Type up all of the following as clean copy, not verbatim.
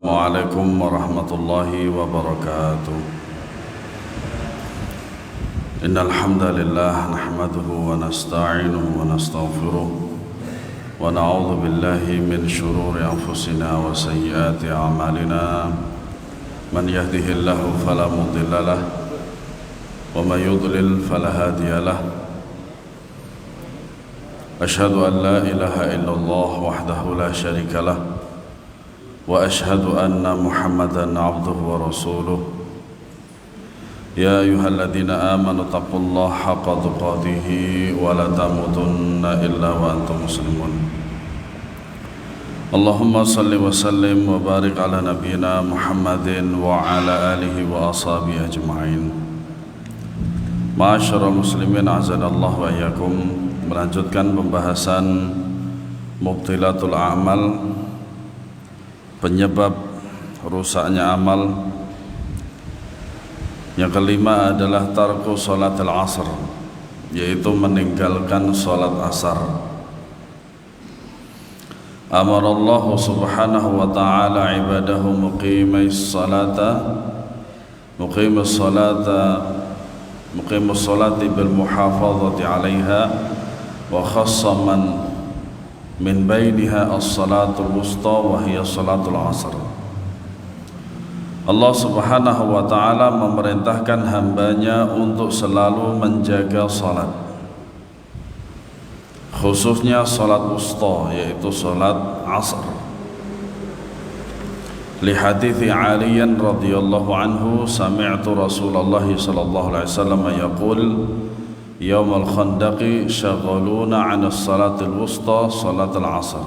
Assalamualaikum warahmatullahi wabarakatuh. Innal hamdalillah nahmaduhu wa nasta'inuhu wa nastaghfiruh wa na'udzu billahi min shururi anfusina wa sayyiati a'malina. Man yahdihillahu fala mudilla lahu wa man yudlil fala hadiya lahu. Asyhadu an la ilaha illallah wahdahu la syarika lahu wa ashhadu anna Muhammadan abduhu wa rasuluh. Ya ayyuhalladzina amanu taqullaha haqqa tuqatih wa la tamutunna illa wa antum muslimun. Allahumma salli wa sallim wa barik ala nabiyyina Muhammadin wa ala alihi wa ashabihi ajma'in. Ma'asyiral muslimin azanallahu wa iyyakum. Melanjutkan pembahasan mubtilatul a'mal, penyebab rusaknya amal. Yang kelima adalah tarku sholatil asr, yaitu meninggalkan sholat asar. Amarallahu subhanahu wa ta'ala ibadahu muqimis salati bil muhafazati 'alaiha wa khassa man min bainiha as-salatul wusta wa hiya salatul asr. Allah subhanahu wa ta'ala memerintahkan hambanya untuk selalu menjaga salat, khususnya salat wusta, yaitu salat asr. Li hadithi Ali radhiyallahu anhu, sami'tu Rasulullah sallallahu alaihi wasallam yaqul Yawm al-Khandaqi syaghaluna 'an as-salatil wusta salatil 'asr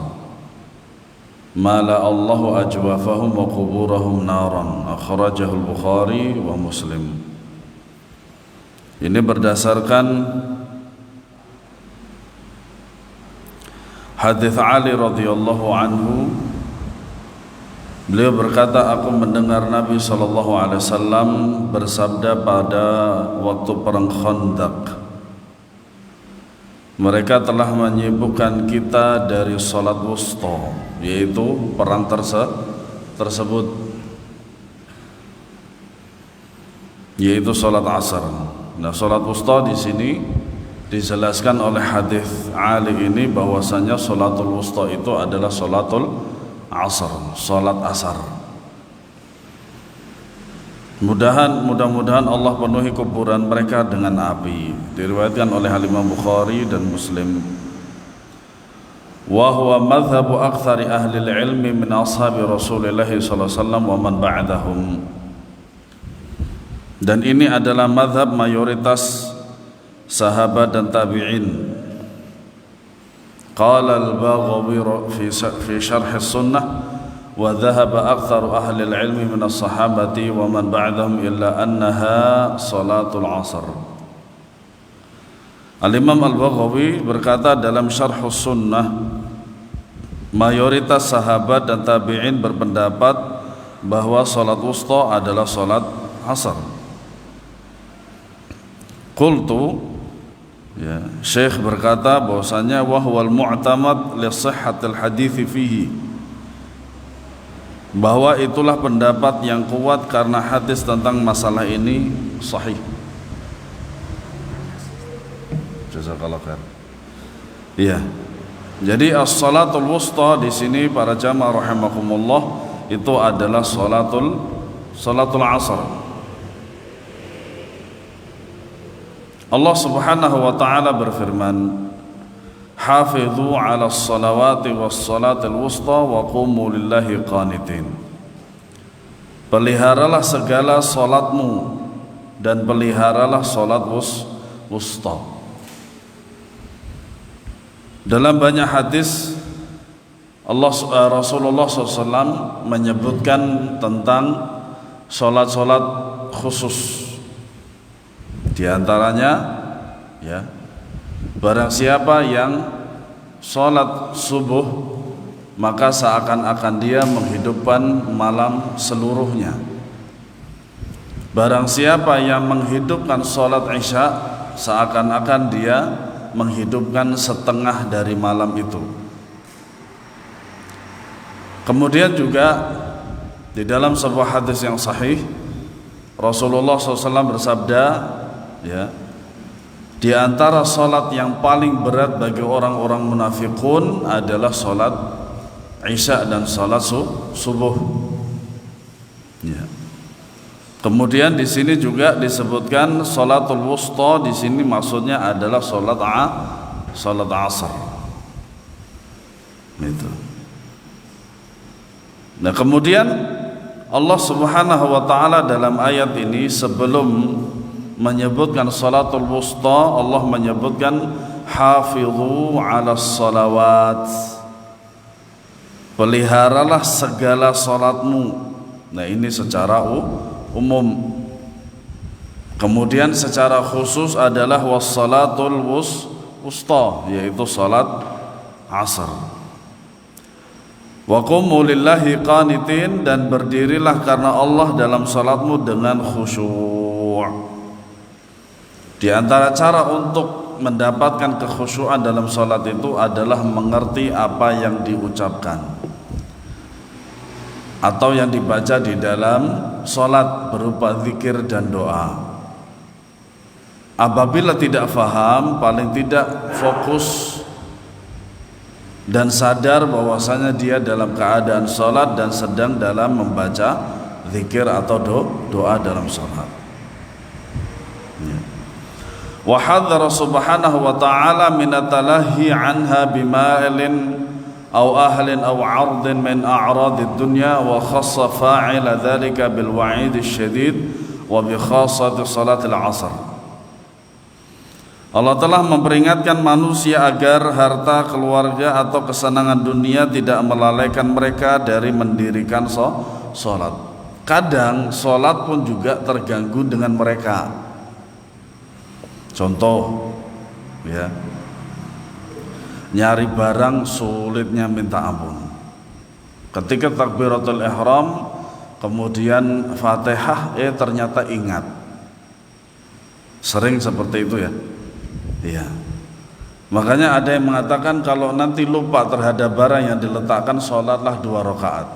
mala Allahu ajwafahum wa quburahum naran. Akhrajahu al-Bukhari wa Muslim. Ini berdasarkan hadis Ali radhiyallahu anhu. Beliau berkata, aku mendengar Nabi sallallahu alaihi wasallam bersabda pada waktu perang Khandaq, mereka telah menyibukkan kita dari salat wusta, yaitu perang tersebut, yaitu salat asar. Nah, salat wusta di sini dijelaskan oleh hadis Ali ini bahwasanya salatul wusta itu adalah salatul asar, salat asar. Mudah-mudahan Allah penuhi kuburan mereka dengan api. Diriwayatkan oleh Imam Bukhari dan Muslim. Wa huwa madhhabu aktsari ahli ilmi min ashabi Rasulillah sallallahu alaihi wasallam wa man ba'dahum. Dan ini adalah madhab mayoritas sahabat dan tabi'in. Qala al-Baghawi fi syarh as-sunnah wa dhahaba aktsaru ahli al-ilmi min as-sahabati wa man ba'dahum illa annaha salatul asr. Al-Imam Al-Baghawi berkata dalam syarh as-sunnah, mayoritas sahabat dan tabi'in berpendapat bahwa salat wusta adalah salat asar. Qultu, ya, Syekh berkata bahwasanya wa huwal mu'tamad li sihhatil hadits fihi, bahwa itulah pendapat yang kuat karena hadis tentang masalah ini sahih. Jazakallahu khair. Iya. Jadi as-salatul wusta di sini para jamaah rahimakumullah itu adalah salatul asar. Allah Subhanahu wa taala berfirman, Hafidhu 'ala as-salawati was-salatil wusta wa qumu lillahi qanitin. Peliharalah segala salatmu dan peliharalah salat wusta. Dalam banyak hadis Rasulullah SAW menyebutkan tentang salat-salat khusus. Di antaranya, ya, barang siapa yang sholat subuh, maka seakan-akan dia menghidupkan malam seluruhnya. Barang siapa yang menghidupkan sholat isya, seakan-akan dia menghidupkan setengah dari malam itu. Kemudian juga Di dalam sebuah hadis yang sahih, Rasulullah SAW bersabda, ya, di antara salat yang paling berat bagi orang-orang munafikun adalah salat Isya dan salat subuh. Ya. Kemudian di sini juga disebutkan salatul wusta, di sini maksudnya adalah salat asar. Itu. Nah, kemudian Allah Subhanahu wa taala dalam ayat ini sebelum menyebutkan salatul wusta, Allah menyebutkan hafidhu 'alas salawat. Peliharalah segala salatmu. Nah, ini secara umum. Kemudian secara khusus adalah wassalatul wusta, yaitu salat asar. Wa qumu lillahi qanitin, dan berdirilah karena Allah dalam salatmu dengan khusyuk. Di antara cara untuk mendapatkan kekhusyuan dalam salat itu adalah mengerti apa yang diucapkan atau yang dibaca di dalam salat berupa zikir dan doa. Apabila tidak faham, paling tidak fokus dan sadar bahwasanya dia dalam keadaan salat dan sedang dalam membaca zikir atau doa dalam salat. Ya. Wa hadzara subhanahu wa ta'ala min at-talahi anha bimailin aw ahlin aw 'ardin min a'radid dunya, wa khassa fa'ila dzalika bil wa'id asy-syadid wa bi khassati salatil 'asr. Allah telah memperingatkan manusia agar harta, keluarga atau kesenangan dunia tidak melalaikan mereka dari mendirikan salat. Kadang salat pun juga terganggu dengan mereka. Contoh, ya, nyari barang sulitnya minta ampun. Ketika takbiratul ihram, kemudian Fatihah, ternyata ingat. Sering seperti itu ya. Iya. Makanya ada yang mengatakan kalau nanti lupa terhadap barang yang diletakkan, sholatlah 2 rakaat.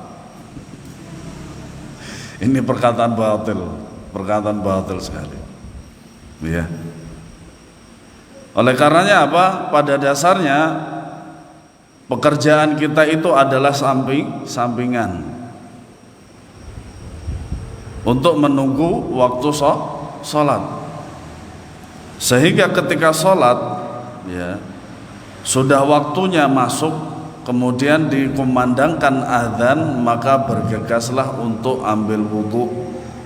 Ini perkataan batil sekali. Iya. Oleh karenanya apa? Pada dasarnya pekerjaan kita itu adalah sampingan untuk menunggu waktu sholat. Sehingga ketika sholat, ya, sudah waktunya masuk, kemudian dikumandangkan azan, maka bergegaslah untuk ambil wudhu,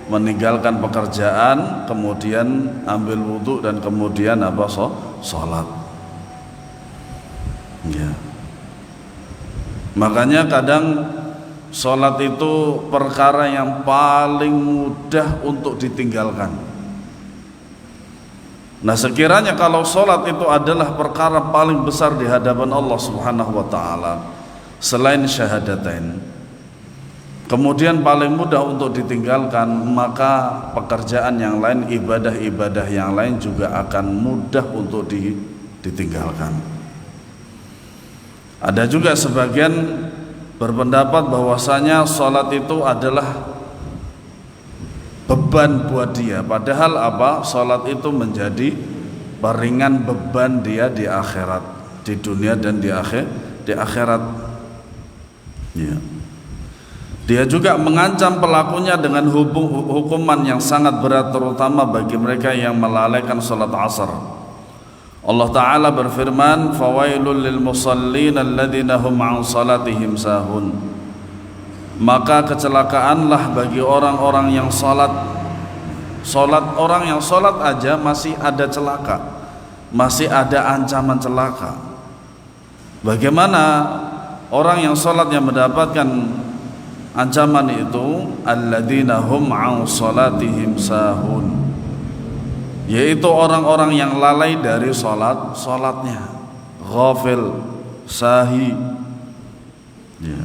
meninggalkan pekerjaan, kemudian ambil wudhu, dan kemudian apa? Sholat. Ya. Makanya kadang sholat itu perkara yang paling mudah untuk ditinggalkan. Nah, sekiranya kalau sholat itu adalah perkara paling besar di hadapan Allah Subhanahu wa ta'ala selain syahadatain, kemudian paling mudah untuk ditinggalkan, maka pekerjaan yang lain, ibadah-ibadah yang lain juga akan mudah untuk ditinggalkan. Ada juga sebagian berpendapat bahwasanya sholat itu adalah beban buat dia, padahal apa? Sholat itu menjadi peringan beban dia di akhirat, di dunia dan di akhirat. Ya. Dia juga mengancam pelakunya dengan hukuman yang sangat berat, terutama bagi mereka yang melalaikan sholat asar. Allah Ta'ala berfirman, fawailul lil musallin alladzina hum an salatihim sahun. Maka kecelakaanlah bagi orang-orang yang sholat. Orang yang sholat aja masih ada celaka, masih ada ancaman celaka. Bagaimana orang yang sholat yang mendapatkan ancaman itu? Alladzina hum an salatihim sahun, yaitu orang-orang yang lalai dari sholatnya, ghafil, sahi. Ya.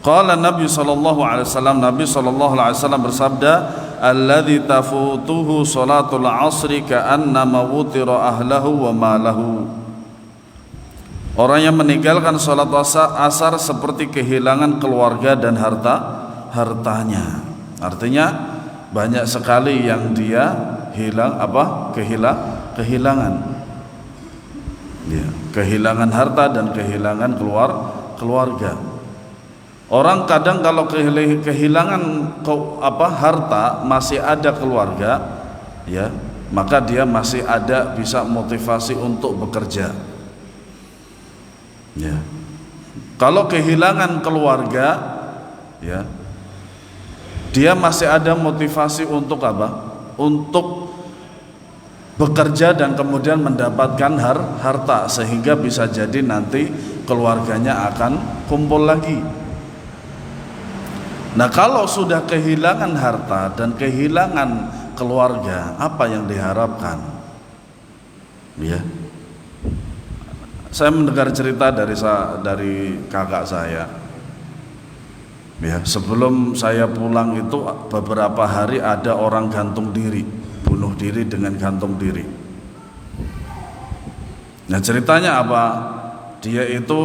Qala Nabi sallallahu alaihi wasallam, Nabi sallallahu alaihi wasallam bersabda, alladzi tafutuhu salatul asri ka'annama wutira ahlahu wa malahu. Orang yang meninggalkan sholat asar seperti kehilangan keluarga dan hartanya. Artinya banyak sekali yang dia kehilangan. Ya, kehilangan harta dan kehilangan keluarga. Orang kadang kalau kehilangan harta masih ada keluarga, ya, maka dia masih ada bisa motivasi untuk bekerja. Ya. Kalau kehilangan keluarga, ya, dia masih ada motivasi untuk untuk bekerja dan kemudian mendapatkan harta, sehingga bisa jadi nanti keluarganya akan kumpul lagi. Nah, kalau sudah kehilangan harta dan kehilangan keluarga, apa yang diharapkan? Ya. Saya mendengar cerita dari kakak saya. Ya, sebelum saya pulang itu beberapa hari ada orang gantung diri, bunuh diri dengan gantung diri. Nah, ceritanya apa? Dia itu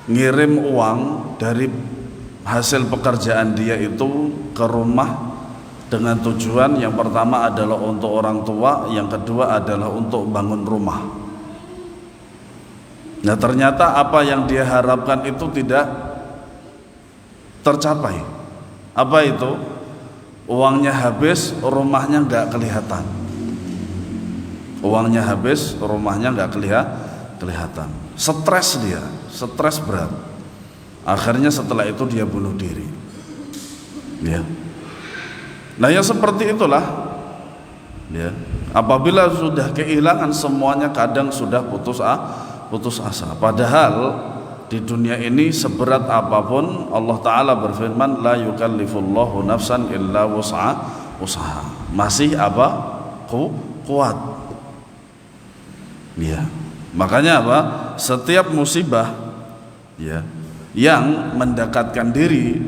ngirim uang dari hasil pekerjaan dia itu ke rumah dengan tujuan yang pertama adalah untuk orang tua, yang kedua adalah untuk bangun rumah. Nah, ternyata apa yang dia harapkan itu tidak tercapai. Apa itu? Uangnya habis, rumahnya nggak kelihatan. Uangnya habis, rumahnya nggak kelihatan. Stres dia, stres berat. Akhirnya setelah itu dia bunuh diri. Ya. Nah, yang seperti itulah, ya, apabila sudah kehilangan semuanya kadang sudah putus asa. Padahal di dunia ini seberat apapun Allah Ta'ala berfirman, la yukallifullahu nafsan illa wus'aha. Masih kuat. Ya. Makanya setiap musibah, ya, yang mendekatkan diri,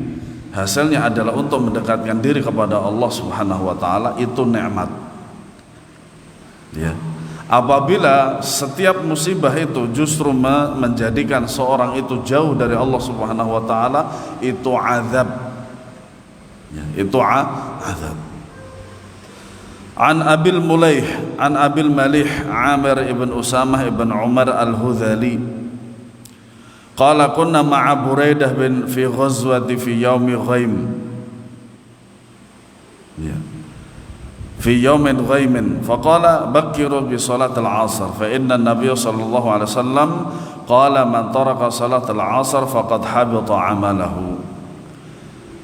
hasilnya adalah untuk mendekatkan diri kepada Allah Subhanahu wa taala, itu nikmat. Ya. Apabila setiap musibah itu justru menjadikan seorang itu jauh dari Allah Subhanahu wa taala, itu azab. Ya, itu azab. An Abil Malih Amir ibn Usamah ibn Umar al-Hudhali qala kunna ma'a Buraidah bin fi ghazwati fi yaumi ghaim, ya, fi yaumin ghaimin, faqala bakkiru bi salat al-'asr fa inna an-nabiy sallallahu alaihi wasallam qala man taraka salat al-'asr faqad habita 'amalahu.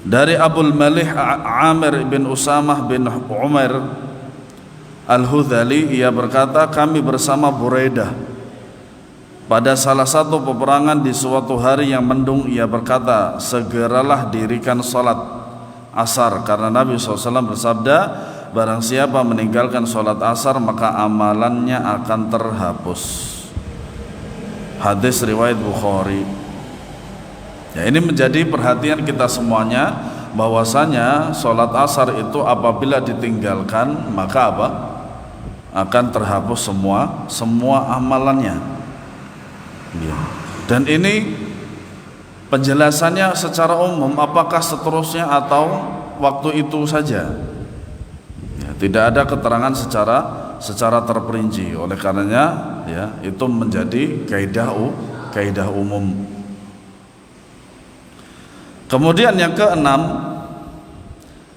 Dari Abul Malih Amir bin Usamah bin Umar al-Hudhali, ia berkata, kami bersama Buraidah pada salah satu peperangan di suatu hari yang mendung. Ia berkata, segeralah dirikan salat asar, karena Nabi SAW bersabda, barang siapa meninggalkan salat asar maka amalannya akan terhapus. Hadis riwayat Bukhari. Ya, ini menjadi perhatian kita semuanya, bahwasanya salat asar itu apabila ditinggalkan maka akan terhapus semua amalannya. Ya. Dan ini penjelasannya secara umum, apakah seterusnya atau waktu itu saja. Ya, tidak ada keterangan secara terperinci. Oleh karenanya, ya, itu menjadi kaidah umum. Kemudian yang keenam,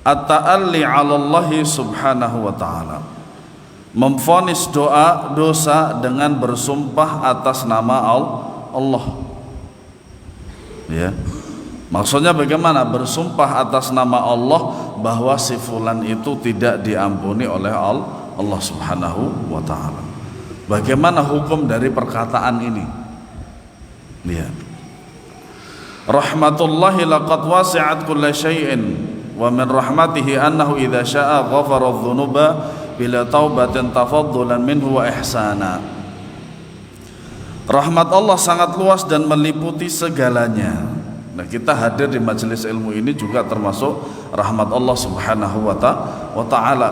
at-ta'alli 'ala Allah subhanahu wa ta'ala, memvonis dosa dengan bersumpah atas nama Allah. Ya. Maksudnya bagaimana? Bersumpah atas nama Allah bahwa si fulan itu tidak diampuni oleh Allah Subhanahu wa taala. Bagaimana hukum dari perkataan ini? Ya. Rahmatullahi laqad wasi'at kulla syai'in wa min rahmatihi annahu idza syaa ghafara adh-dhunuba bila taubatin tafaddulan minhu wa ihsana. Rahmat Allah sangat luas dan meliputi segalanya. Nah, kita hadir di majelis ilmu ini juga termasuk rahmat Allah Subhanahu wa taala.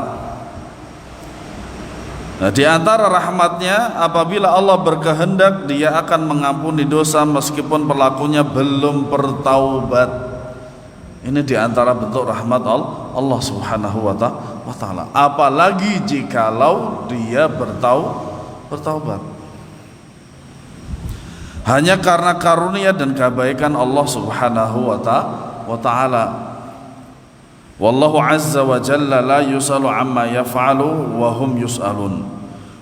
Nah, di antara rahmatnya, apabila Allah berkehendak, Dia akan mengampuni dosa meskipun pelakunya belum bertaubat. Ini di antara bentuk rahmat Allah Subhanahu wa Ta'ala. Apalagi jikalau dia bertaubat. Hanya karena karunia dan kebaikan Allah Subhanahu wa Ta'ala. Wallahu azza wa jalla la yusalu amma yaf'alu wa hum yus'alun.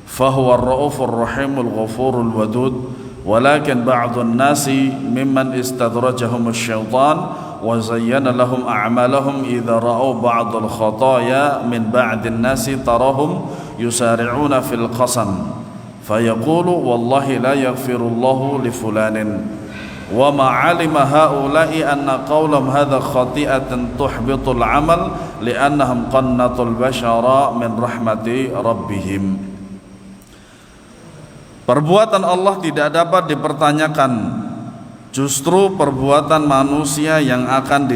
Fahuwa ar-ra'ufur rahimul ghafurul wadud. Walakin ba'dun nasi mimman istadrajahum asy-syaitan wa zayyana lahum a'malahum idza ra'aw ba'dal khataya min ba'din nasi tarahum yusari'una fil qasam fayaqulu wallahi la yaghfirullahu li fulanin wa ma 'alima haula'i anna qawlam hadha khati'atan tuhbitul 'amal li'annahum qannatul bashara min rahmati rabbihim. Perbuatan Allah tidak dapat dipertanyakan, justru perbuatan manusia yang akan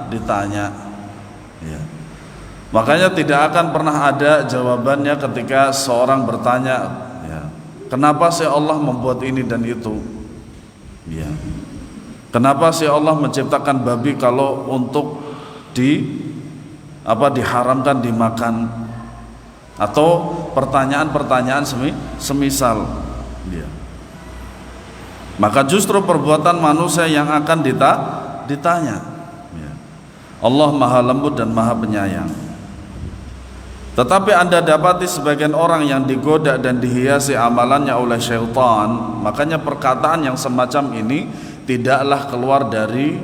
ditanya. Ya. Makanya tidak akan pernah ada jawabannya ketika seorang bertanya, ya, kenapa sih Allah membuat ini dan itu? Ya. Kenapa sih Allah menciptakan babi kalau untuk diharamkan dimakan? Atau pertanyaan-pertanyaan semisal. Ya. Maka justru perbuatan manusia yang akan ditanya. Ya. Allah Maha Lembut dan Maha Penyayang. Tetapi Anda dapati sebagian orang yang digoda dan dihiasi amalannya oleh syaitan. Makanya perkataan yang semacam ini tidaklah keluar dari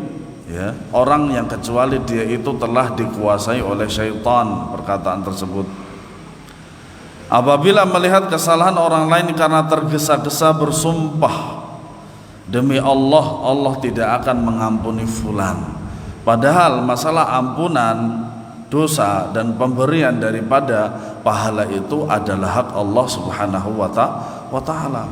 orang yang kecuali dia itu telah dikuasai oleh syaitan, perkataan tersebut. Apabila melihat kesalahan orang lain karena tergesa-gesa bersumpah, demi Allah, Allah tidak akan mengampuni fulan. Padahal masalah ampunan dosa dan pemberian daripada pahala itu adalah hak Allah Subhanahu wa Ta'ala.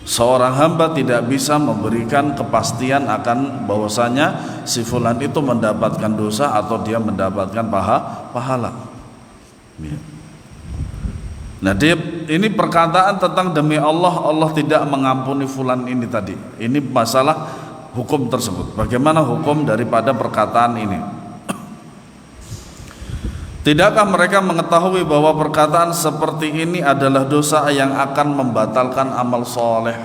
Seorang hamba tidak bisa memberikan kepastian akan bahwasanya si fulan itu mendapatkan dosa atau dia mendapatkan pahala. Ya. Nah, ini perkataan tentang demi Allah, Allah tidak mengampuni fulan ini tadi. Ini masalah hukum tersebut. Bagaimana hukum daripada perkataan ini? Tidakkah mereka mengetahui bahwa perkataan seperti ini adalah dosa yang akan membatalkan amal soleh?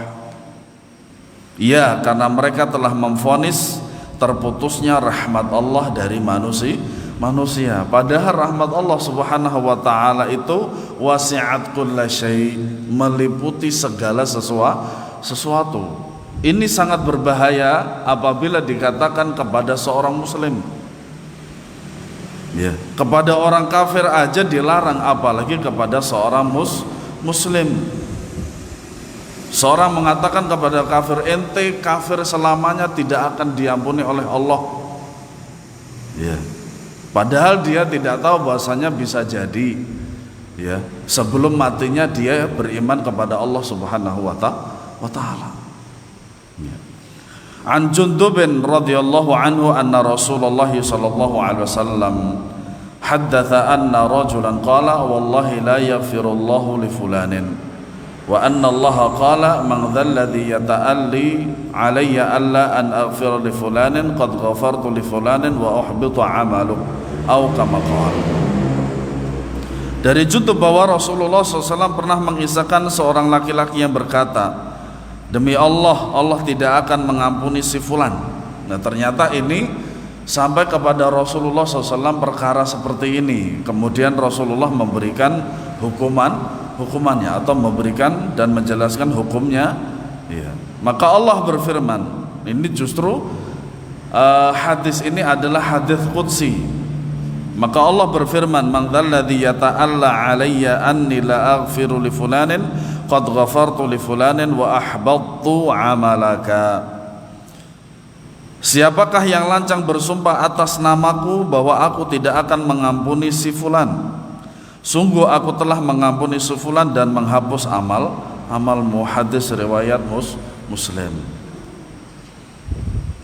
Ya, karena mereka telah memvonis terputusnya rahmat Allah dari manusia. Padahal rahmat Allah Subhanahu wa Ta'ala itu wasi'at kulla syai', meliputi segala sesuatu. Ini sangat berbahaya apabila dikatakan kepada seorang muslim. Ya, kepada orang kafir aja dilarang, apalagi kepada seorang muslim. Seorang mengatakan kepada kafir, ente kafir selamanya, tidak akan diampuni oleh Allah. Ya. Padahal dia tidak tahu bahwasanya bisa jadi sebelum matinya dia beriman kepada Allah Subhanahu wa Ta'ala. An Jundub radhiyallahu anhu anna Rasulullah sallallahu alaihi wasallam haddatha anna rajulan qala wallahi la yaghfirullahu li fulanin wa anna Allah qala man dhalladhi yata'alli alayya alla an aghfira li fulanin qad ghafartu li fulanin wa uhbitu 'amaluhu au kama qala. Dari Jundub bahwa Rasulullah SAW pernah mengisahkan seorang laki-laki yang berkata, demi Allah, Allah tidak akan mengampuni si fulan. Nah, ternyata ini sampai kepada Rasulullah SAW perkara seperti ini. Kemudian Rasulullah memberikan hukumannya atau memberikan dan menjelaskan hukumnya. Ya. Maka Allah berfirman, ini justru hadis ini adalah hadis qudsi. Maka Allah berfirman, man dzalladzi yata'alla 'alayya anni la aghfiru li fulanin qad ghafartu li fulanin wa ahbattu 'amalaka. Siapakah yang lancang bersumpah atas namaku bahwa aku tidak akan mengampuni si fulan? Sungguh aku telah mengampuni si fulan dan menghapus amalmu. Hadis riwayat Muslim.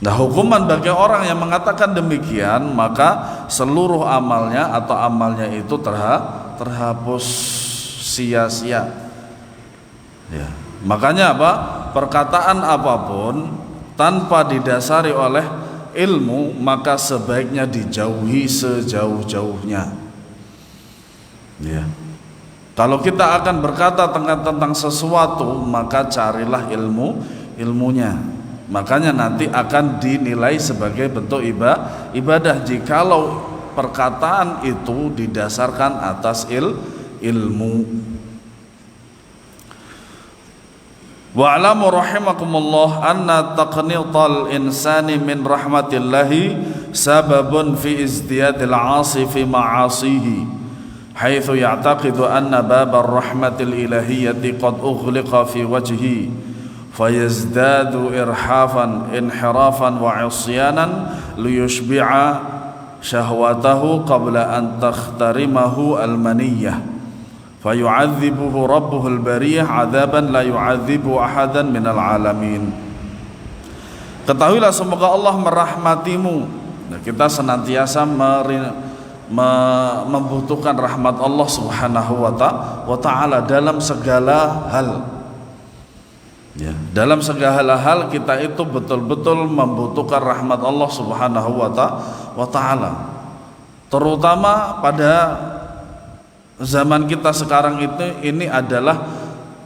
Nah, hukuman bagi orang yang mengatakan demikian, maka seluruh amalnya atau amalnya itu terhapus sia-sia. Ya. Makanya apa? Perkataan apapun tanpa didasari oleh ilmu maka sebaiknya dijauhi sejauh-jauhnya. Ya. Kalau kita akan berkata tentang sesuatu maka carilah ilmunya. Makanya nanti akan dinilai sebagai bentuk ibadah jikalau perkataan itu didasarkan atas ilmu. Wa'lamu rahimakumullah anna taqnital insani min rahmatillahi sababun fi izdiyadil 'asi fi ma'asihi haitsu ya'taqidu anna babar rahmatil ilahiyyati qad ughliqa fi wajhi fayazdadu irhafan inhirafan wa 'isyanan liyushbi'a syahwatahu qabla an takhtarimahu al-maniyyah fayu'adzibuhu rabbuhul bariyah 'adzaban la yu'adzibu ahadan minal alamin. Ketahuilah semoga Allah merahmatimu. Nah, kita senantiasa membutuhkan rahmat Allah Subhanahu wa ta'ala dalam segala hal. Ya, dalam segala hal kita itu betul-betul membutuhkan rahmat Allah Subhanahu wa ta'ala. Terutama pada zaman kita sekarang ini adalah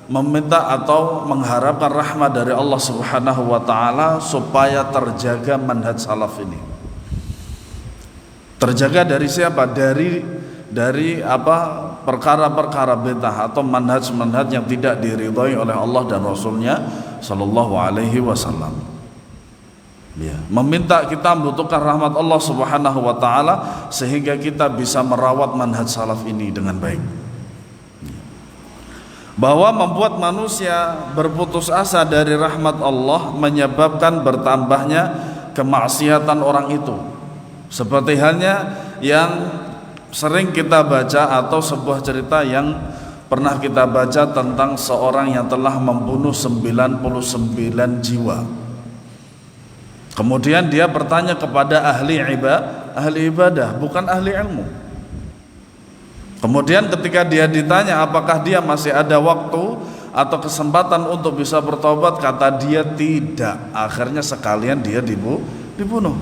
meminta atau mengharapkan rahmat dari Allah Subhanahu wa ta'ala supaya terjaga manhaj salaf ini. Terjaga dari siapa? Dari apa? Perkara-perkara bid'ah atau manhaj-manhaj yang tidak diridhai oleh Allah dan Rasulnya sallallahu alaihi wasallam. Ya, meminta kita membutuhkan rahmat Allah Subhanahu wa ta'ala sehingga kita bisa merawat manhaj salaf ini dengan baik. Bahwa membuat manusia berputus asa dari rahmat Allah menyebabkan bertambahnya kemaksiatan orang itu. Seperti halnya yang sering kita baca atau sebuah cerita yang pernah kita baca tentang seorang yang telah membunuh 99 jiwa. Kemudian dia bertanya kepada ahli ibadah, bukan ahli ilmu. Kemudian ketika dia ditanya apakah dia masih ada waktu atau kesempatan untuk bisa bertobat, kata dia tidak. Akhirnya sekalian dia dibunuh.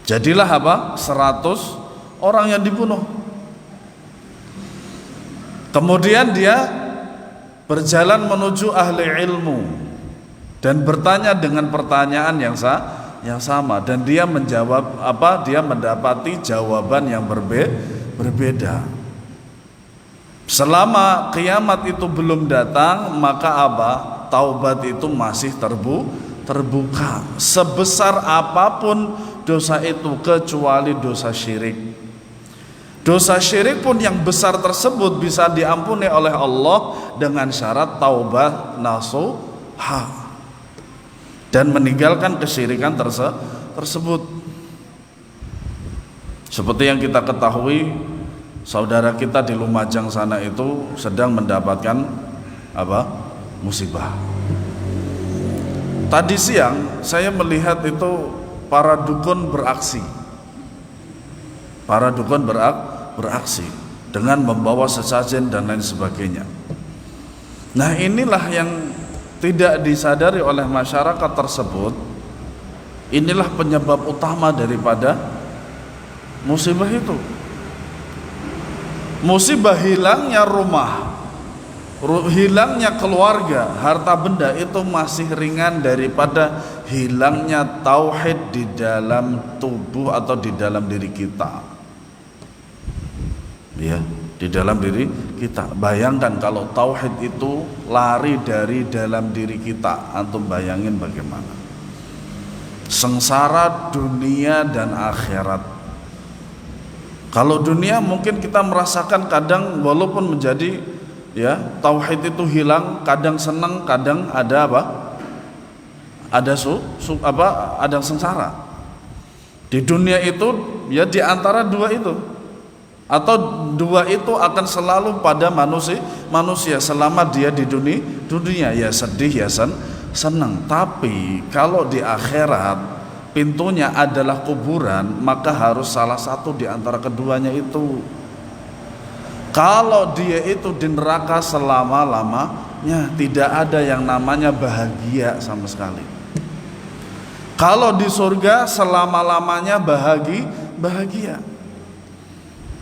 Jadilah apa? 100 orang yang dibunuh. Kemudian dia berjalan menuju ahli ilmu dan bertanya dengan pertanyaan yang sama, dan dia menjawab apa? Dia mendapati jawaban yang berbeda. Selama kiamat itu belum datang, maka apa? Taubat itu masih terbuka. Sebesar apapun dosa itu kecuali dosa syirik. Dosa syirik pun yang besar tersebut bisa diampuni oleh Allah dengan syarat taubat nasuha dan meninggalkan kesyirikan tersebut. Seperti yang kita ketahui, saudara kita di Lumajang sana itu sedang mendapatkan apa? Musibah. Tadi siang saya melihat itu para dukun beraksi. Para dukun beraksi dengan membawa sesajen dan lain sebagainya. Nah, inilah yang tidak disadari oleh masyarakat tersebut. Inilah penyebab utama daripada musibah itu. Musibah hilangnya rumah, hilangnya keluarga, harta benda itu masih ringan daripada hilangnya tauhid di dalam tubuh atau di dalam diri kita. Ya, di dalam diri kita. Bayangkan kalau tauhid itu lari dari dalam diri kita, antum bayangin bagaimana sengsara dunia dan akhirat. Kalau dunia mungkin kita merasakan kadang walaupun menjadi ya tauhid itu hilang, kadang senang, kadang ada apa? Ada ada sengsara. Di dunia itu ya di antara dua itu. Atau dua itu akan selalu pada manusia selama dia di dunia ya sedih ya senang. Tapi kalau di akhirat pintunya adalah kuburan, maka harus salah satu di antara keduanya itu. Kalau dia itu di neraka selama-lamanya, tidak ada yang namanya bahagia sama sekali. Kalau di surga selama-lamanya bahagia.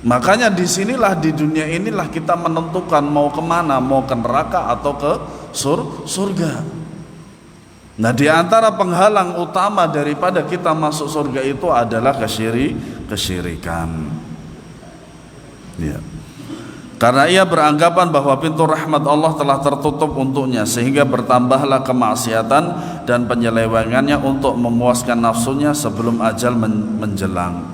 Makanya disinilah, di dunia inilah kita menentukan mau kemana, mau ke neraka atau ke surga. Nah, di antara penghalang utama daripada kita masuk surga itu adalah kesyirikan. Ya. Karena ia beranggapan bahwa pintu rahmat Allah telah tertutup untuknya, sehingga bertambahlah kemaksiatan dan penyelewengannya untuk memuaskan nafsunya sebelum ajal menjelang.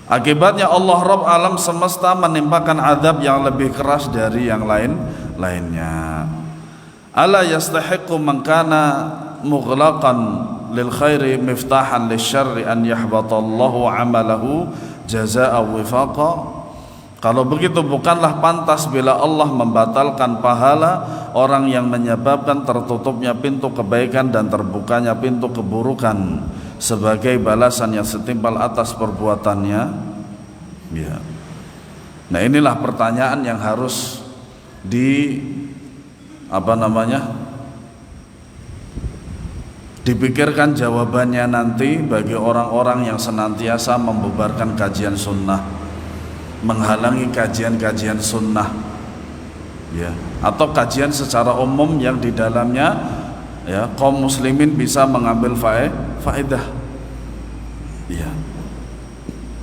Akibatnya Allah Rabb alam semesta menimpakan azab yang lebih keras dari yang lainnya. Ala yastahiqqu man kana mughlaqan lil khairi miftahan lisyarri an yahbatallahu amalahu jazaa'a wifaqa. Kalau begitu, bukanlah pantas bila Allah membatalkan pahala orang yang menyebabkan tertutupnya pintu kebaikan dan terbukanya pintu keburukan sebagai balasan yang setimpal atas perbuatannya. Ya. Nah, inilah pertanyaan yang harus dipikirkan jawabannya nanti bagi orang-orang yang senantiasa membubarkan kajian sunnah, menghalangi kajian-kajian sunnah, ya, atau kajian secara umum yang di dalamnya ya kaum muslimin bisa mengambil faedah, ya,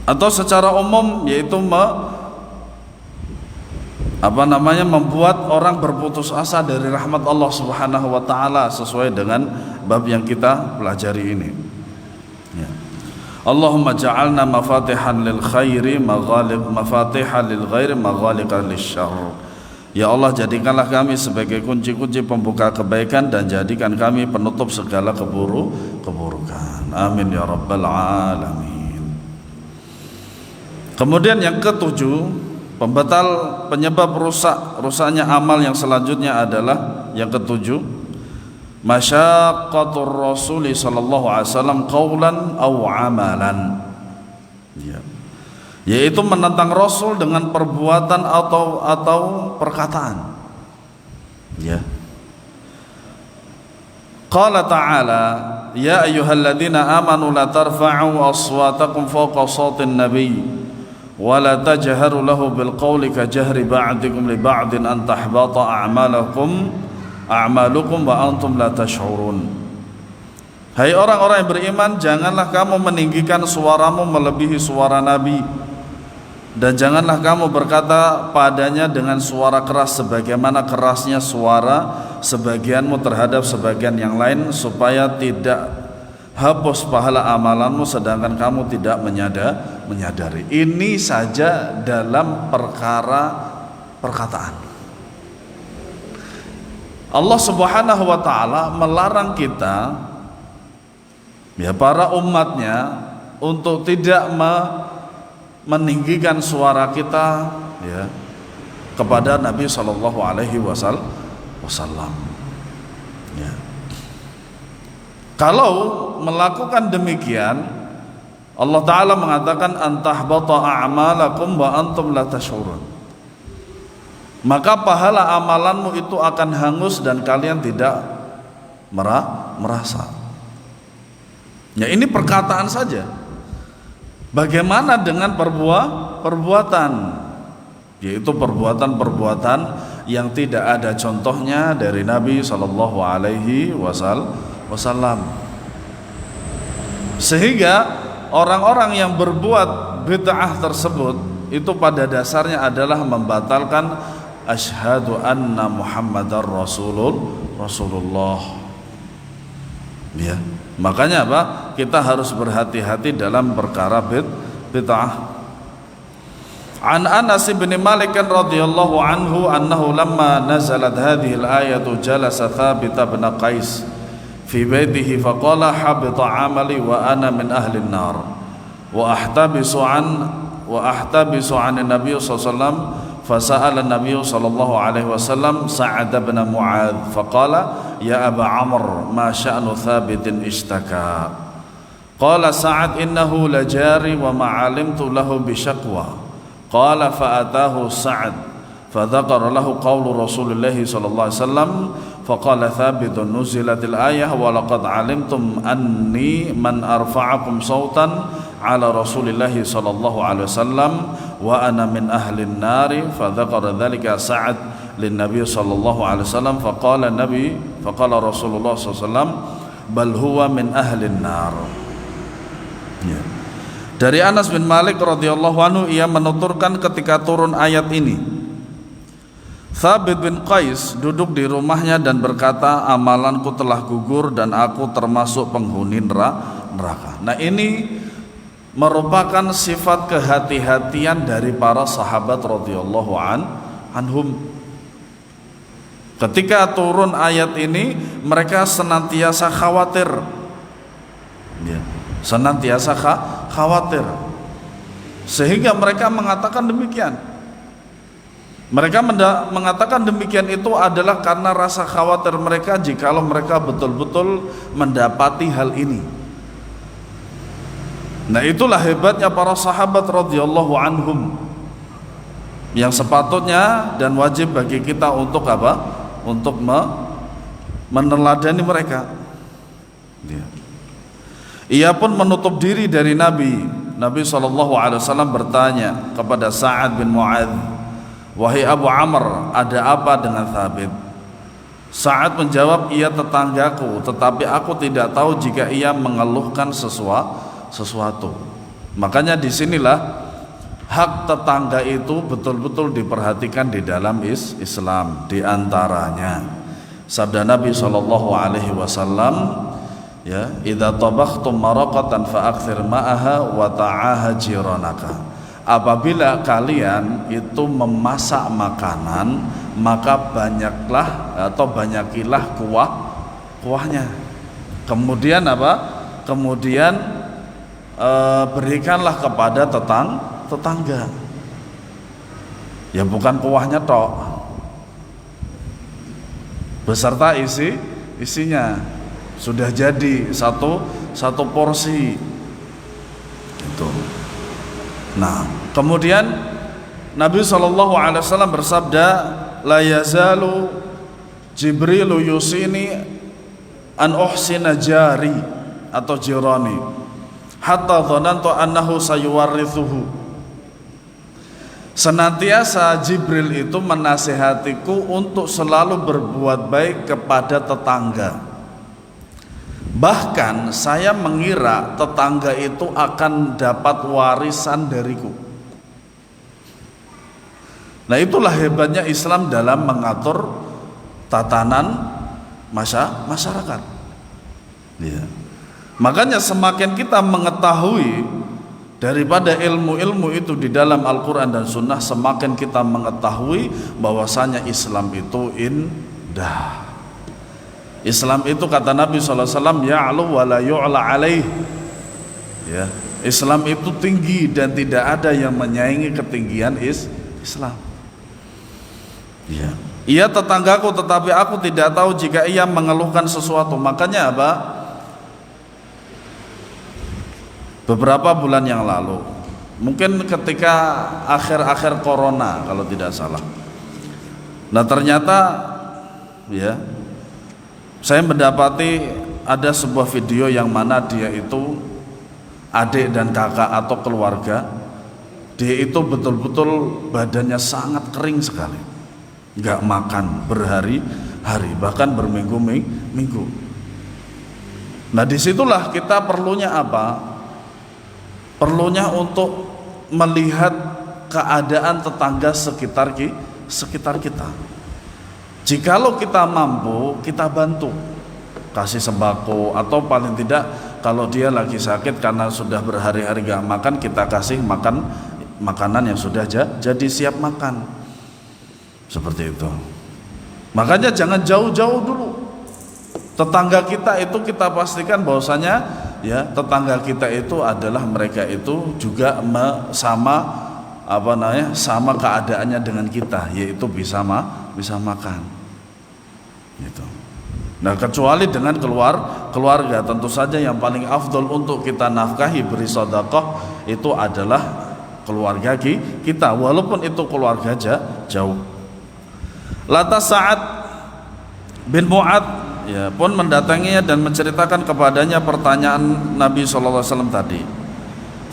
atau secara umum yaitu membuat orang berputus asa dari rahmat Allah Subhanahu wa taala sesuai dengan bab yang kita pelajari ini. Ya. Allahumma ja'alna mafatihan lil khairi mafatihan lil ghairi maghaliqan lisyarr. Ya Allah, jadikanlah kami sebagai kunci-kunci pembuka kebaikan dan jadikan kami penutup segala keburukan. Amin ya rabbal alamin. Kemudian yang ketujuh, penyebab rusaknya amal yang selanjutnya adalah yang ketujuh, masyaqqatur rasuli sallallahu alaihi wasallam qaulan aw amalan. Ya. Yaitu menentang Rasul dengan perbuatan atau perkataan. Ya. Qala ta'ala, ya ayyuhalladzina amanu la tarfa'u aswatakum fawqa sawtin nabiy wa la tajharu lahu bil qawli ka jahri ba'dikum li ba'din an tahbata a'malukum wa antum la tash'urun. Hai orang-orang yang beriman, janganlah kamu meninggikan suaramu melebihi suara Nabi, dan janganlah kamu berkata padanya dengan suara keras sebagaimana kerasnya suara sebagianmu terhadap sebagian yang lain, supaya tidak hapus pahala amalanmu sedangkan kamu tidak menyadari. Ini saja dalam perkara perkataan. Allah Subhanahu wa taala melarang kita, ya, para umatnya, untuk tidak meninggikan suara kita, ya, kepada Nabi Shallallahu Alaihi Wasallam. Ya. Kalau melakukan demikian, Allah Taala mengatakan antahbata a'malakum wa antum la tash'urun. Maka pahala amalanmu itu akan hangus dan kalian tidak merasa. Ya, ini perkataan saja. Bagaimana dengan perbuatan? Yaitu perbuatan-perbuatan yang tidak ada contohnya dari Nabi Sallallahu Alaihi Wasallam. Sehingga orang-orang yang berbuat bid'ah tersebut itu pada dasarnya adalah membatalkan asyhadu anna Muhammadar Rasulullah. Ya. Makanya apa? Kita harus berhati-hati dalam perkara bid'ah. An Anas bin Malik radhiyallahu anhu annahu lamma nazalat hadhihi al-ayatu jalasa Thabit bin Qais fi baitihi faqala habita 'amali wa ana min ahli an-nar wa ahtabisu an an-nabiy sallallahu alaihi wasallam fasa'ala an-nabiy sallallahu alaihi wasallam Sa'ad bin Mu'adz faqala ya Aba Amr ma sya'nu Thabitin ishtaka Qala Sa'ad innahu lajari wa ma 'alimtu lahu bisyaqwa. Qala fa'atahu Sa'ad فذكر له قول رسول الله صلى الله عليه وسلم فقال ثابت نزلت الآية ولقد علمتم أني من أرفعكم صوتا على رسول الله صلى الله عليه وسلم وأنا من أهل النار فذكر ذلك سعد للنبي صلى الله عليه وسلم فقال رسول الله صلى الله عليه وسلم بل هو من أهل النار. Dari Anas bin Malik radhiyallahu anhu, ia menuturkan ketika turun ayat ini, Thabit bin Qais duduk di rumahnya dan berkata, amalanku telah gugur dan aku termasuk penghuni neraka. Nah, ini merupakan sifat kehati-hatian dari para sahabat radhiyallahu anhum. Ketika turun ayat ini, mereka senantiasa khawatir, senantiasa khawatir, sehingga mereka mengatakan demikian. Mereka mengatakan demikian itu adalah karena rasa khawatir mereka jikalau mereka betul-betul mendapati hal ini. Nah, itulah hebatnya para sahabat radhiyallahu anhum, yang sepatutnya dan wajib bagi kita untuk apa? Untuk meneladani mereka. Ia pun menutup diri dari Nabi SAW bertanya kepada Sa'ad bin Mu'adz, wahai Abu Amr, ada apa dengan Thabit? Sa'ad menjawab, ia tetanggaku, tetapi aku tidak tahu jika ia mengeluhkan sesuatu. Makanya disinilah hak tetangga itu betul-betul diperhatikan di dalam Islam. Di antaranya sabda Nabi SAW, ya, idza tabakhtum maraqatan fa'akthir ma'aha wa ta'aha jiranaka. Apabila kalian itu memasak makanan, maka banyaklah atau banyakilah kuahnya. Kemudian apa? Kemudian berikanlah kepada tetangga. Ya, bukan kuahnya tok, beserta isinya. Sudah jadi satu porsi itu. Nah, kemudian Nabi SAW bersabda, la yazalu Jibrilu yusini an uhsina jari atau jirani hatta dhanantu annahu sayuwarrithuhu. Senantiasa Jibril itu menasihatiku untuk selalu berbuat baik kepada tetangga. Bahkan saya mengira tetangga itu akan dapat warisan dariku. Nah, itulah hebatnya Islam dalam mengatur tatanan masyarakat. Ya. Makanya semakin kita mengetahui daripada ilmu-ilmu itu di dalam Al-Quran dan Sunnah, semakin kita mengetahui bahwasanya Islam itu indah. Islam itu, kata Nabi SAW, ya'lu wa la yu'la alaih. Ya, Islam itu tinggi dan tidak ada yang menyaingi ketinggian Islam. Ya. Ia tetanggaku, tetapi aku tidak tahu jika ia mengeluhkan sesuatu. Makanya apa? Beberapa bulan yang lalu, mungkin ketika akhir-akhir corona kalau tidak salah. Nah, ternyata ya, saya mendapati ada sebuah video yang mana dia itu adik dan kakak atau keluarga. Dia itu betul-betul badannya sangat kering sekali, nggak makan berhari-hari, bahkan berminggu-minggu. Nah, disitulah kita perlunya apa? Perlunya untuk melihat keadaan tetangga sekitar kita. Jikalau kita mampu, kita bantu, kasih sembako, atau paling tidak kalau dia lagi sakit karena sudah berhari-hari gak makan, kita kasih makanan yang sudah jadi siap makan. Seperti itu. Makanya jangan jauh-jauh dulu. Tetangga kita itu kita pastikan bahwasanya ya, tetangga kita itu adalah mereka itu juga sama keadaannya dengan kita, yaitu bisa makan gitu. Nah, kecuali dengan keluarga, tentu saja yang paling afdol untuk kita nafkahi beri sedekah itu adalah keluarga kita, walaupun itu keluarga jauh. Lantas Sa'ad bin Mu'ad ya pun mendatanginya dan menceritakan kepadanya pertanyaan Nabi SAW tadi.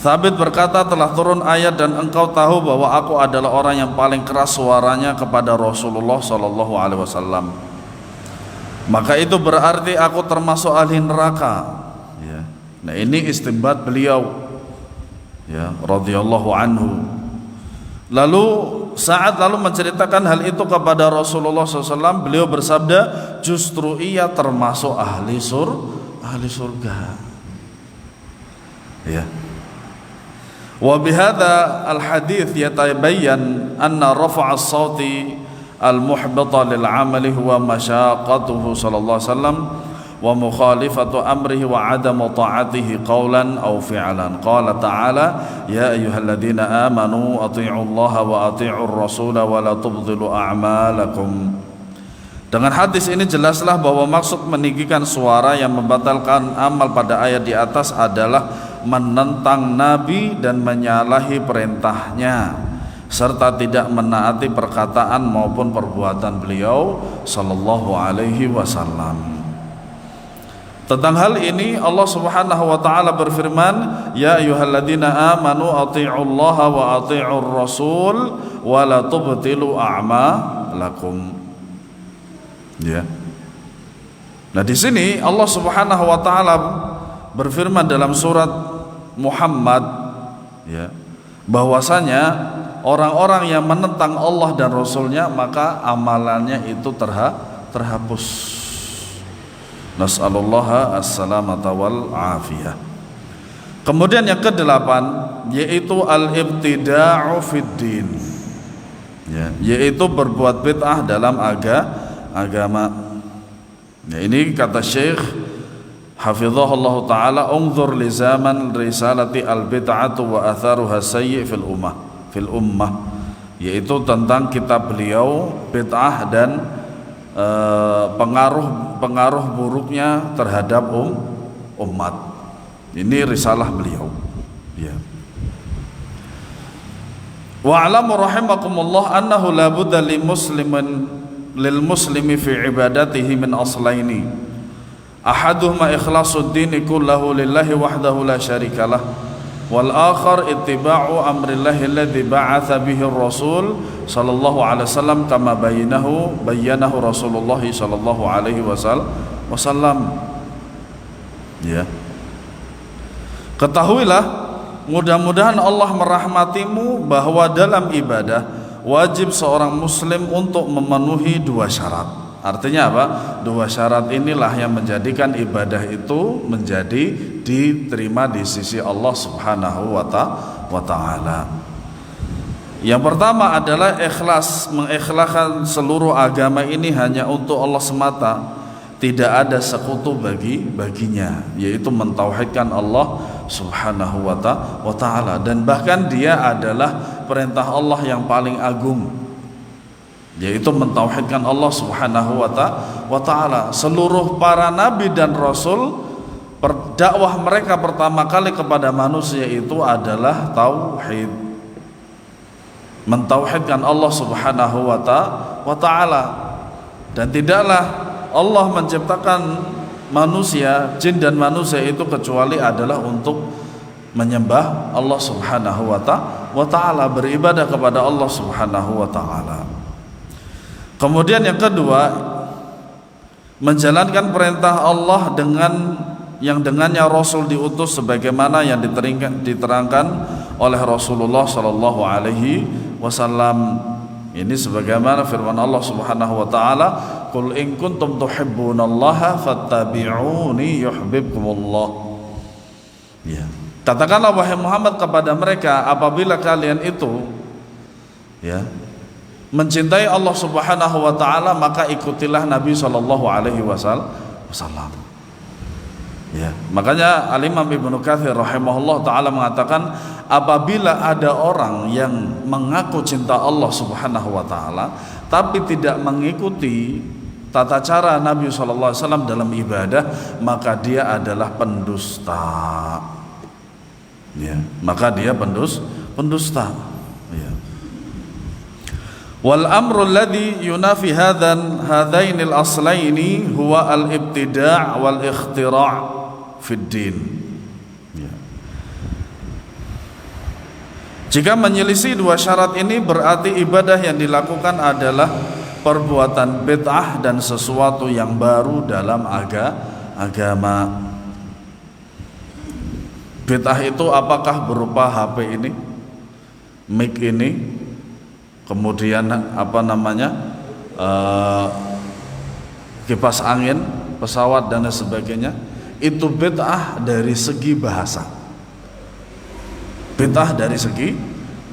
Thabit berkata, telah turun ayat dan engkau tahu bahwa aku adalah orang yang paling keras suaranya kepada Rasulullah SAW. Maka itu berarti aku termasuk ahli neraka. Ya. Nah, ini istinbat beliau, ya, radhiyallahu anhu. Lalu Sa'ad menceritakan hal itu kepada Rasulullah SAW. Beliau bersabda, justru ia termasuk ahli surga. Ya. Wa bihadza al-hadits yatabayyan anna rafa'a as-sauti al-muhbata lil 'amali huwa masyaqqatuhu sallallahu alaihi wasallam wa mukhalifatu amrihi wa 'adamu ta'atihi qawlan aw fi'lan. Qala ta'ala ya ayyuhalladzina amanu athi'ullaha wa athi'ur rasula wa la tubdhilu a'malakum. Dengan hadis ini jelaslah bahwa maksud meninggikan suara yang membatalkan amal pada ayat di atas adalah menentang Nabi dan menyalahi perintahnya, serta tidak menaati perkataan maupun perbuatan beliau sallallahu alaihi wasallam. Tentang hal ini Allah Subhanahu wa taala berfirman, ya ayyuhalladzina amanu athi'ullaha wa athi'ur rasul wa la tubtilu a'malakum. Ya. Nah, di sini Allah Subhanahu wa taala berfirman dalam surat Muhammad, ya, bahwasanya orang-orang yang menentang Allah dan Rasulnya maka amalannya itu terhapus. Nas'alullaha as-salamata wal afiyah. Kemudian yang kedelapan yaitu al-ibtida'u fid din, ya, yaitu berbuat bid'ah dalam agama. Ya, ini kata Syekh hafizahullah ta'ala, unzur li zaman risalati al-bid'atu wa atharuha sayyi fil ummah, yaitu tentang kitab beliau bid'ah dan pengaruh buruknya terhadap umat. Ini risalah beliau, ya. Wa'lamu rahimakumullah annahu la budda lil muslimi fi ibadatihi min aslaini, ahaduhuma ikhlasul dini kullahu lillahi wahdahu la syarikalah, wal akhar ittiba'u amrillahi alladhi ba'atha bihi ar-rasul sallallahu alaihi wasallam kama bayyanahu Rasulullah sallallahu alaihi wasallam. Ya. Ketahuilah, mudah-mudahan Allah merahmatimu, bahwa dalam ibadah wajib seorang muslim untuk memenuhi dua syarat. Artinya apa? Dua syarat inilah yang menjadikan ibadah itu menjadi diterima di sisi Allah Subhanahu wa ta'ala. Yang pertama adalah ikhlas, mengikhlaskan seluruh agama ini hanya untuk Allah semata, tidak ada sekutu baginya, yaitu mentauhidkan Allah Subhanahu wa ta'ala, dan bahkan dia adalah perintah Allah yang paling agung, yaitu mentauhidkan Allah Subhanahu wa ta'ala. Seluruh para nabi dan rasul, dakwah mereka pertama kali kepada manusia itu adalah tauhid, mentauhidkan Allah Subhanahu wa ta'ala. Dan tidaklah Allah menciptakan manusia, jin dan manusia itu kecuali adalah untuk menyembah Allah Subhanahu wa ta'ala, beribadah kepada Allah Subhanahu wa ta'ala. Kemudian yang kedua, menjalankan perintah Allah yang dengannya Rasul diutus, sebagaimana yang diterangkan oleh Rasulullah sallallahu alaihi wasallam. Ini sebagaimana firman Allah Subhanahu wa taala, qul in kuntum tuhibbunallaha fattabi'uni yuhibbukumullah. Ya. Katakanlah wahai Muhammad kepada mereka, apabila kalian itu, ya, mencintai Allah Subhanahu wa taala, maka ikutilah Nabi sallallahu alaihi wasallam. Ya, makanya Al-Imam Ibnu Katsir rahimahullah taala mengatakan, apabila ada orang yang mengaku cinta Allah Subhanahu wa taala tapi tidak mengikuti, tata cara Nabi SAW dalam ibadah, maka dia adalah pendusta. Ya, maka dia pendusta. Ya. Wal amru alladhi yunafi hadainil aslaini huwa al-ibtida' wal ikhtira' fid din. Ya. Jika menyelisih dua syarat ini, berarti ibadah yang dilakukan adalah perbuatan bid'ah dan sesuatu yang baru dalam agama. Bid'ah itu apakah berupa HP ini, mic ini, kemudian kipas angin, pesawat dan sebagainya. Itu bid'ah dari segi bahasa. Bid'ah dari segi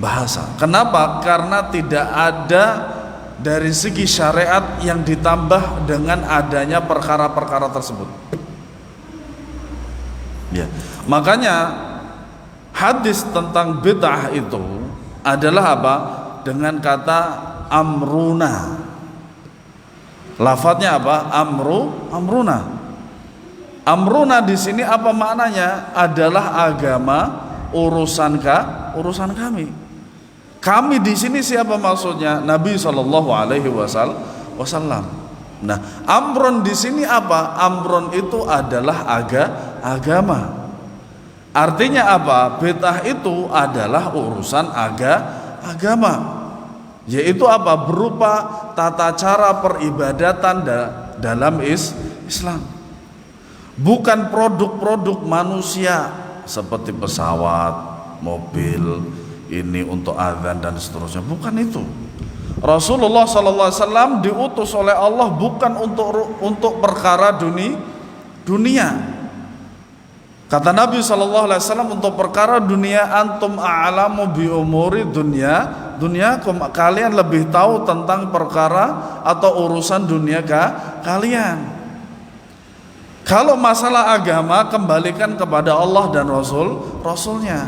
bahasa. Kenapa? Karena tidak ada dari segi syariat yang ditambah dengan adanya perkara-perkara tersebut. Ya. Makanya hadis tentang bid'ah itu adalah apa? Dengan kata amruna. Lafadznya apa? Amruna. Amruna di sini apa maknanya? Adalah agama, urusan kami. Kami di sini siapa maksudnya? Nabi Shallallahu Alaihi Wasallam. Nah, amron di sini apa? Amron itu adalah agama. Artinya apa? Bid'ah itu adalah urusan agama. Yaitu apa? Berupa tata cara peribadatan dalam Islam. Bukan produk-produk manusia seperti pesawat, mobil, ini untuk azan dan seterusnya. Bukan itu. Rasulullah SAW diutus oleh Allah bukan untuk perkara dunia. Kata Nabi SAW, untuk perkara dunia, antum a'lamu bi umuri dunyakum, kalian lebih tahu tentang perkara atau urusan dunia kalian. Kalau masalah agama, kembalikan kepada Allah dan Rasulnya.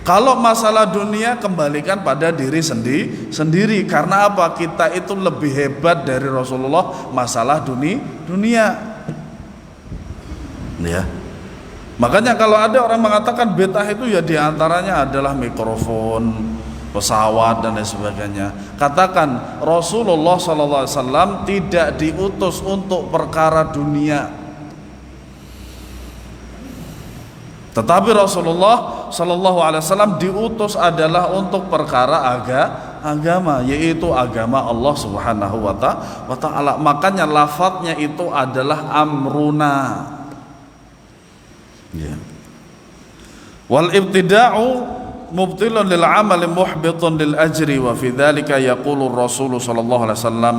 Kalau masalah dunia, kembalikan pada diri sendiri. Karena apa? Kita itu lebih hebat dari Rasulullah masalah dunia. Ya. Makanya kalau ada orang mengatakan bid'ah itu ya diantaranya adalah mikrofon, pesawat dan lain sebagainya. Katakan Rasulullah SAW tidak diutus untuk perkara dunia. Tetapi Rasulullah SAW diutus adalah untuk perkara agama, yaitu agama Allah Subhanahu wa Ta'ala. Makanya lafadznya itu adalah amruna. Ya. Wal ibtida'u mubtilun lil 'amali muhbitun lil ajri, wa fi dzalika yaqulu Rasul sallallahu alaihi wasallam,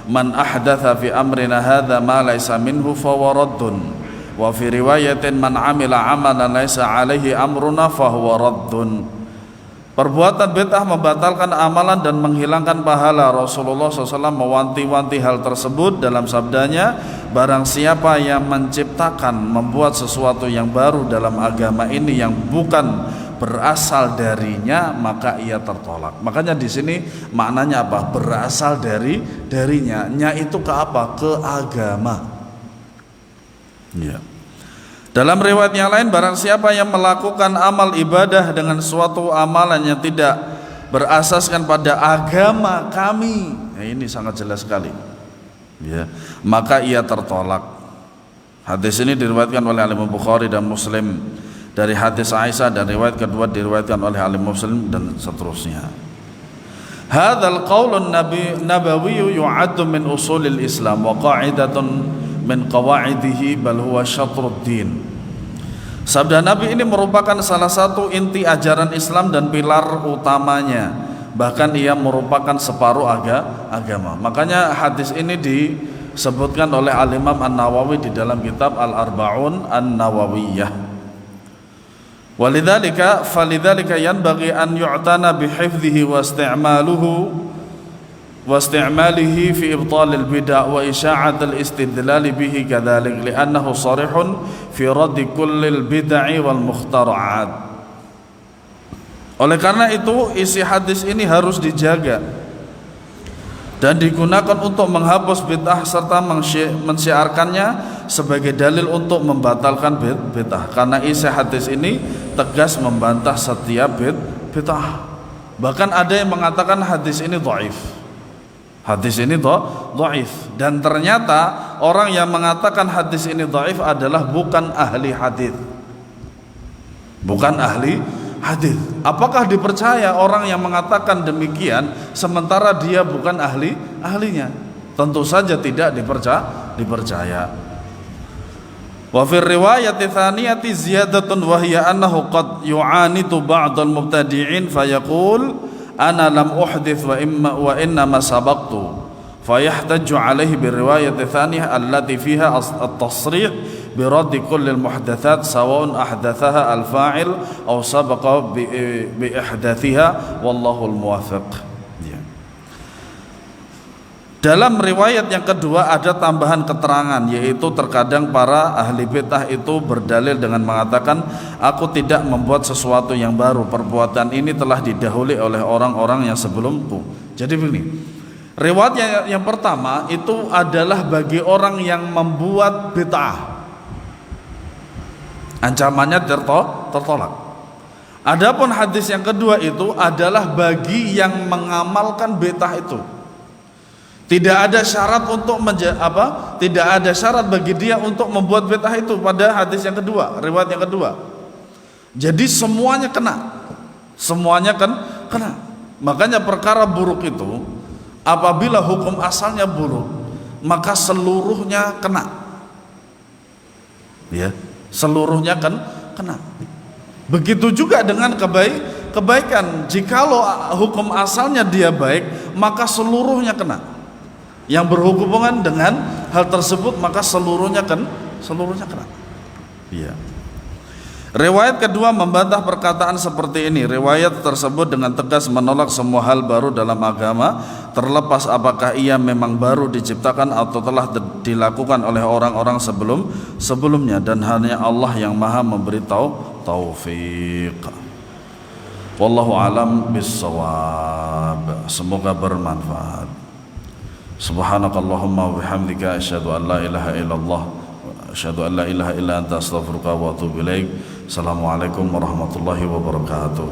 man ahdatha fi amrina hadza ma laysa minhu fa huwa raddun. Wa fi riwayatin man amila amalan laisa alaihi amruna fahuwa raddun. Perbuatan bid'ah membatalkan amalan dan menghilangkan pahala. Rasulullah SAW mewanti-wanti hal tersebut dalam sabdanya, barang siapa yang menciptakan, membuat sesuatu yang baru dalam agama ini yang bukan berasal darinya, maka ia tertolak. Makanya di sini maknanya apa? Berasal darinya. Nya itu ke apa? Ke agama. Ya. Dalam riwayat yang lain, barang siapa yang melakukan amal ibadah dengan suatu amalan yang tidak berasaskan pada agama kami, ya ini sangat jelas sekali, ya, maka ia tertolak. Hadis ini diriwayatkan oleh Imam Bukhari dan Muslim dari hadis Aisyah, dan riwayat kedua diriwayatkan oleh Imam Muslim dan seterusnya. Hadzal qaulun nabawi yu'addu min usulil Islam wa qa'idatun min qawaidihi bal huwa syatruddin. Sabda Nabi ini merupakan salah satu inti ajaran Islam dan pilar utamanya, bahkan ia merupakan separuh agama. Makanya hadis ini disebutkan oleh Al-Imam An-Nawawi di dalam kitab Al-Arba'un An-Nawawiyah. Falidzalika yanbaghi an yu'tana bihifdhihi wa واستعماله في إبطال البدع وإشاعة الاستدلال به كذلك لأنه صريح في رد كل البدع والمخترعات. Oleh karena itu isi hadis ini harus dijaga dan digunakan untuk menghapus bid'ah serta mensyiarkannya sebagai dalil untuk membatalkan bid'ah. Karena isi hadis ini tegas membantah setiap bid'ah. Bahkan ada yang mengatakan hadis ini dhaif. Hadis ini dhaif, dan ternyata orang yang mengatakan hadis ini dhaif adalah bukan ahli hadis. Bukan ahli hadis. Apakah dipercaya orang yang mengatakan demikian sementara dia bukan ahlinya? Tentu saja tidak dipercaya. Wa fi riwayati tsaniyati ziyadatun wa hiya annahu qad yu'anitu ba'dal mubtadi'in fayaqul ana lam uhdits wa inna ma sabaqtu fayahtaju alaihi bi riwayati tsaniyah allati fiha at-tasrih bi radd kulli al-muhdatsat sawa'un ahdatsaha al-fa'il aw sabaqa bi ihdathiha wallahu al-muwaffiq. Dalam riwayat yang kedua ada tambahan keterangan, yaitu terkadang para ahli bid'ah itu berdalil dengan mengatakan, aku tidak membuat sesuatu yang baru, perbuatan ini telah didahului oleh orang-orang yang sebelumku. Jadi begini, riwayat yang pertama itu adalah bagi orang yang membuat bid'ah, ancamannya tertolak. Adapun hadis yang kedua itu adalah bagi yang mengamalkan bid'ah itu. Tidak ada syarat untuk tidak ada syarat bagi dia untuk membuat bid'ah itu pada hadis yang kedua, riwayat yang kedua. Jadi semuanya kena. Semuanya kena. Makanya perkara buruk itu apabila hukum asalnya buruk, maka seluruhnya kena. Ya, seluruhnya kena. Begitu juga dengan kebaikan. Jikalau hukum asalnya dia baik, maka seluruhnya kena. Yang berhubungan dengan hal tersebut maka seluruhnya kena. Iya. Riwayat kedua membantah perkataan seperti ini. Riwayat tersebut dengan tegas menolak semua hal baru dalam agama, terlepas apakah ia memang baru diciptakan atau telah dilakukan oleh orang-orang sebelumnya, dan hanya Allah yang Maha memberi taufik. Wallahu alam bissawab. Semoga bermanfaat. Subhanakallahumma wa bihamdika asyhadu an la ilaha illallah wa asyhadu an la ilaha illa anta astaghfiruka wa atubu ilaik. Assalamualaikum warahmatullahi wabarakatuh.